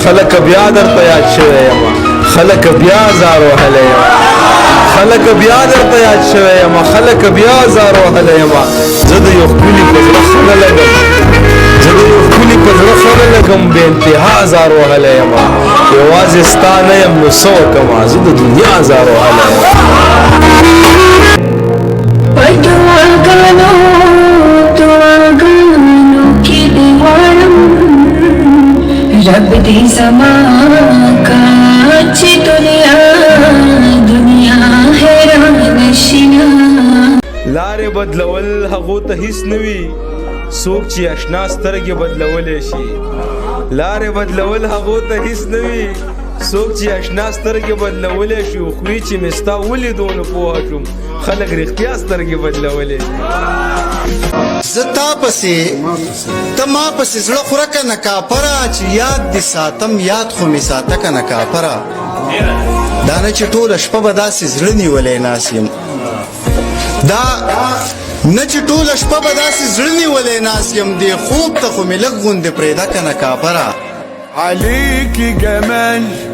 خلک بیا درته یاد شوی یم خلک بیا زار وهلی یم خلک بیا درته یاد شوی یم خلک بیا زار وهلی یم زه د یو ښکلي په زړه ښه نه لګم زه د یو ښکلي په زړه ښه نه لګم بې انتها زار وهلی یم یوازې ستا نه یم نو څه وکړمه زه د دنیا زار وهلی یم रब दे समा का अच्छी दुनिया हैरान नशीना لارې بدلول هغو ته هیڅ نه وي څوک چې اشنا سترګې بدلولی شي لارې بدلول هغو ته هیڅ نه وي څوک چې اشنا سترګې بدلولی شي خوري چې مې ستا ولیدو نو پوه شوم خلک رښتیا سترګې بدلولی شي زه تا پسې ته ما پسې زړه خوره که نه کاپره چې یاد دې ساتم یاد خو مې ساته که نه کاپره دا نه چې ټوله شپه به داسې زړه نیولی ناست یم دا نه چې ټوله شپه به داسې زړه نیولی ناست یم دې خوب ته خو مې لږ غوندې پرېږده که نه کاپره عليك جمال